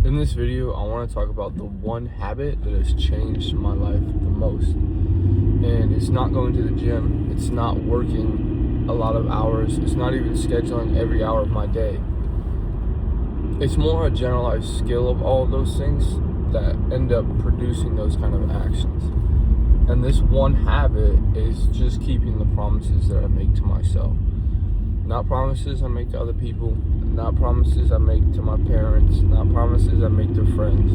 In this video, I want to talk about the one habit that has changed my life the most. And it's not going to the gym, it's not working a lot of hours, it's not even scheduling every hour of my day. It's more a generalized skill of all of those things that end up producing those kind of actions. And this one habit is just keeping the promises that I make to myself. Not promises I make to other people, not promises I make to my parents, not promises I make to friends.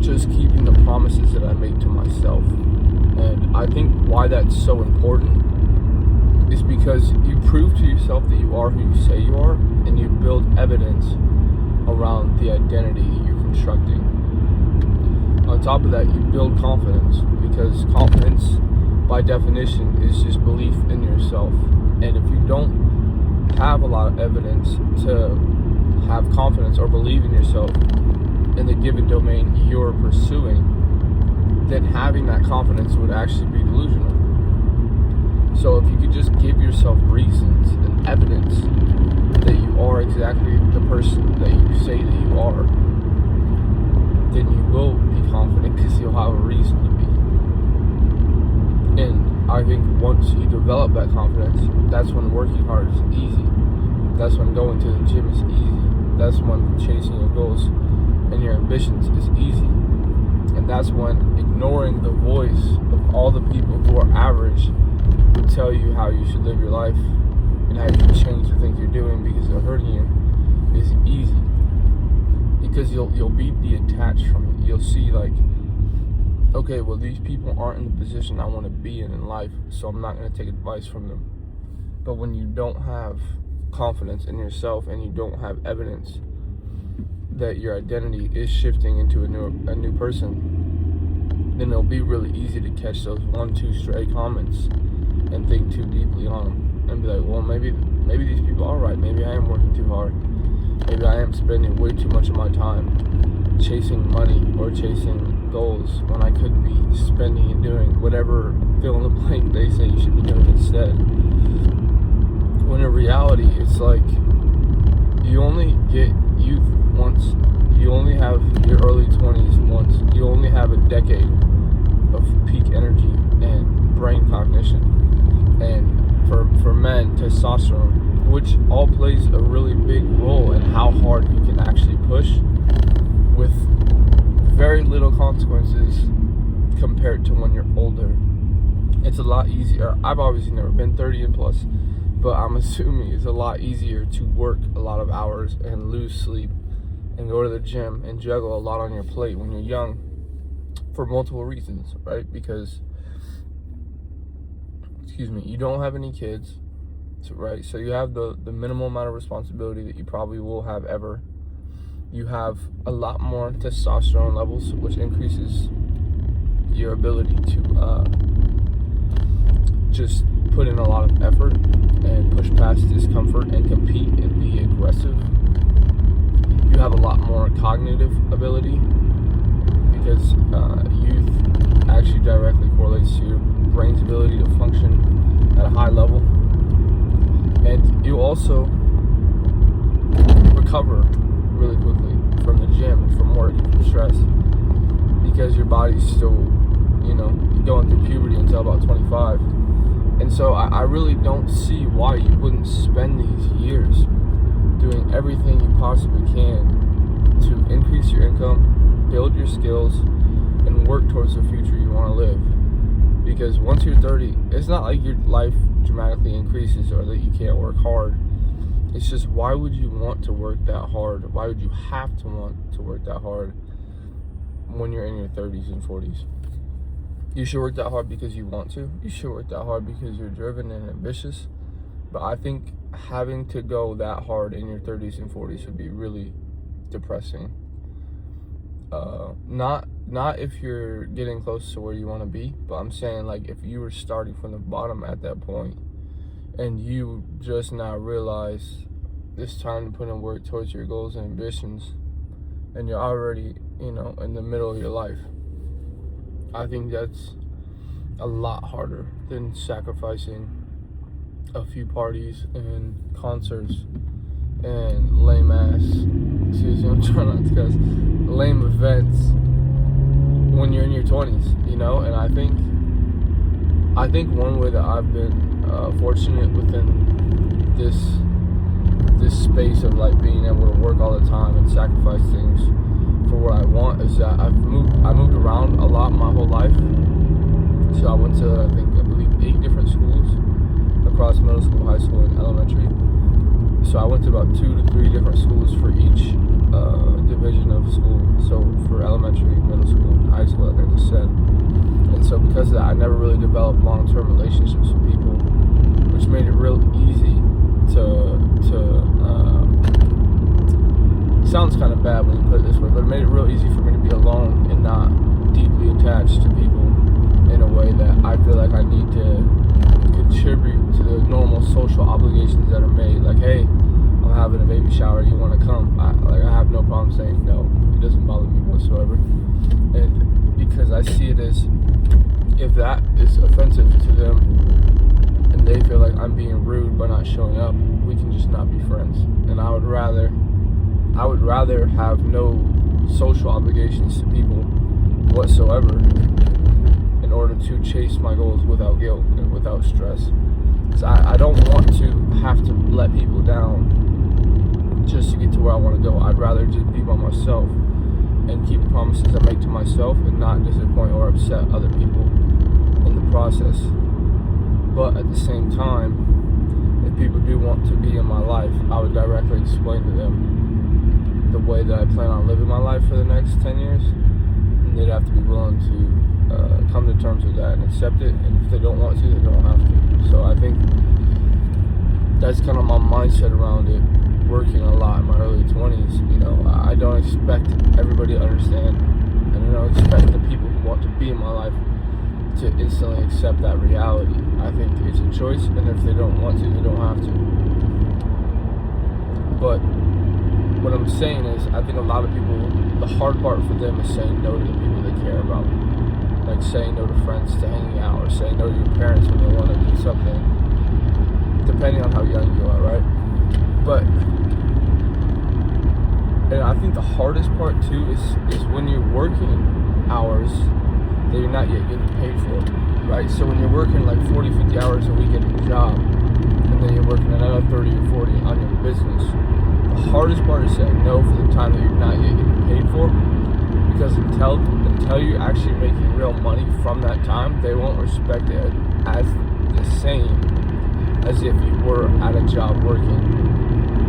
Just keeping the promises that I make to myself. And I think why that's so important is because you prove to yourself that you are who you say you are, and you build evidence around the identity you're constructing. On top of that, you build confidence, because confidence, by definition, is just belief in yourself. And if you don't have a lot of evidence to have confidence or believe in yourself in the given domain you're pursuing, then having that confidence would actually be delusional. So if you could just give yourself reasons and evidence that you are exactly the person that you say that you are, then you will be confident because you'll have a reason to be. And I think once you develop that confidence, that's when working hard is easy. That's when going to the gym is easy. That's when chasing your goals and your ambitions is easy. And that's when ignoring the voice of all the people who are average who tell you how you should live your life and how you should change the things you're doing because they're hurting you is easy. Because you'll be detached from it. You'll see, like, okay, well, these people aren't in the position I want to be in life, so I'm not going to take advice from them. But when you don't have confidence in yourself and you don't have evidence that your identity is shifting into a new person, then it'll be really easy to catch those 1-2 stray comments and think too deeply on them and be like, well, maybe these people are right. Maybe I am working too hard. Maybe I am spending way too much of my time chasing money or chasing goals when I could be spending and doing whatever fill in the blank they say you should be doing instead. When in reality, it's like you only get youth once. You only have your early 20s once. You only have a decade of peak energy and brain cognition. And for men, testosterone, which all plays a really big role in how hard you can actually push with very little consequences compared to when you're older. It's a lot easier. I've obviously never been 30 and plus, but I'm assuming it's a lot easier to work a lot of hours and lose sleep and go to the gym and juggle a lot on your plate when you're young for multiple reasons, right? Because, you don't have any kids, right? So you have the minimal amount of responsibility that you probably will have ever. You have a lot more testosterone levels, which increases your ability to just put in a lot of effort and push past discomfort and compete and be aggressive. You have a lot more cognitive ability because youth actually directly correlates to your brain's ability to function at a high level. And you also recover really quickly from the gym, from work, from stress, because your body's still, going through puberty until about 25. And so I really don't see why you wouldn't spend these years doing everything you possibly can to increase your income, build your skills, and work towards the future you want to live. Because once you're 30, it's not like your life dramatically increases or that you can't work hard. It's just, why would you want to work that hard? Why would you have to want to work that hard when you're in your 30s and 40s? You should work that hard because you want to. You should work that hard because you're driven and ambitious. But I think having to go that hard in your 30s and 40s would be really depressing. Not if you're getting close to where you want to be, but I'm saying, like, if you were starting from the bottom at that point and you just now realize it's time to put in work towards your goals and ambitions, and you're already, in the middle of your life, I think that's a lot harder than sacrificing a few parties and concerts and lame ass, excuse me, I'm trying not to cuss, lame events when you're in your 20s, you know. And I think one way that I've been fortunate within this space of like being able to work all the time and sacrifice things for what I want is that I moved around a lot my whole life. So I went to, I believe 8 different schools across middle school, high school, and elementary. So I went to about 2 to 3 different schools for each division of school. So for elementary, middle school, and high school, like I just said. And so because of that, I never really developed long-term relationships with people, which made it real easy to sounds kind of bad when you put it this way, but it made it real easy for me to be alone and not deeply attached to people in a way that I feel like I need to contribute to the normal social obligations that are made. Like, hey, I'm having a baby shower, you want to come? I have no problem saying no. It doesn't bother me whatsoever. And because I see it as, if that is offensive to them and they feel like I'm being rude by not showing up, we can just not be friends. And I would rather have no social obligations to people whatsoever in order to chase my goals without guilt and without stress. Because I don't want to have to let people down just to get to where I want to go. I'd rather just be by myself and keep the promises I make to myself and not disappoint or upset other people in the process. But at the same time, if people do want to be in my life, I would directly explain to them the way that I plan on living my life for the next 10 years. And they'd have to be willing to come to terms with that and accept it. And if they don't want to, they don't have to. So I think that's kind of my mindset around it, working a lot in my early 20s. You know, I don't expect everybody to understand, and I don't expect the people who want to be in my life to instantly accept that reality. I think it's a choice, and if they don't want to, they don't have to. But what I'm saying is, I think a lot of people, the hard part for them is saying no to the people they care about. Like saying no to friends to hanging out, or saying no to your parents when they want to do something, depending on how young you are, right? But, and I think the hardest part too is when you're working hours that you're not yet getting paid for, right? So when you're working like 40, 50 hours a week at your job, and then you're working another 30 or 40 on your business, the hardest part is saying no for the time that you're not yet getting paid for, because until you're actually making real money from that time, they won't respect it as the same as if you were at a job working.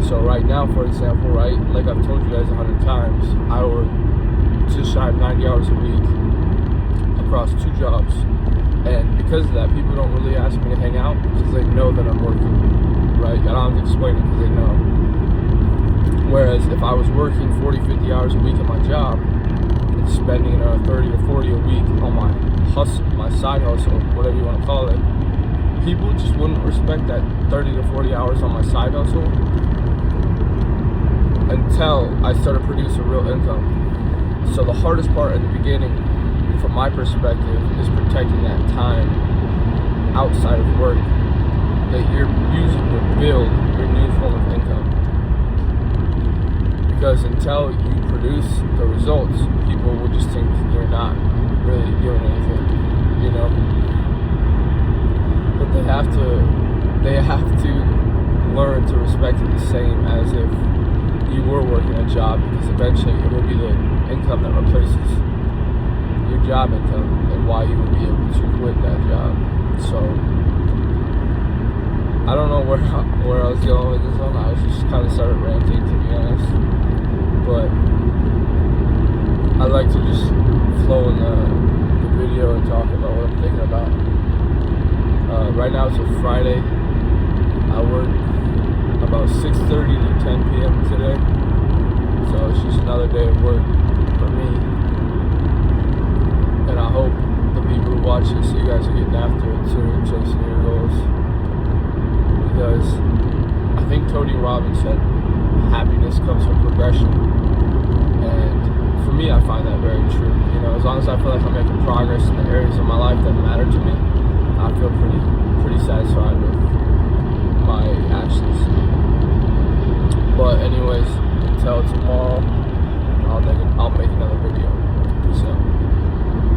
So right now, for example, right, like I've told you guys 100 times, I work just shy of 90 hours a week across 2 jobs, and because of that, people don't really ask me to hang out because they know that I'm working, right? I don't have to explain it because they know. Whereas if I was working 40, 50 hours a week at my job and spending 30 or 40 a week on my hustle, my side hustle, whatever you want to call it, people just wouldn't respect that 30 to 40 hours on my side hustle until I started producing real income. So the hardest part in the beginning, from my perspective, is protecting that time outside of work that you're using to build your new form of income. Because until you produce the results, people will just think you're not really doing anything, you know. But they have to learn to respect it the same as if you were working a job, because eventually it will be the income that replaces your job income and why you will be able to quit that job. So I don't know where I was going with this one. I was just kind of started ranting, to be honest. But I like to just flow in the video and talk about what I'm thinking about. Right now it's a Friday. I work about 6:30 to 10 p.m. today. So it's just another day of work for me. And I hope the people who watch this, you guys are getting after it too, and chasing your goals. Because I think Tony Robbins said happiness comes from progression. And for me, I find that very true. You know, as long as I feel like I'm making progress in the areas of my life that matter to me, I feel pretty satisfied with my actions. But anyways, until tomorrow.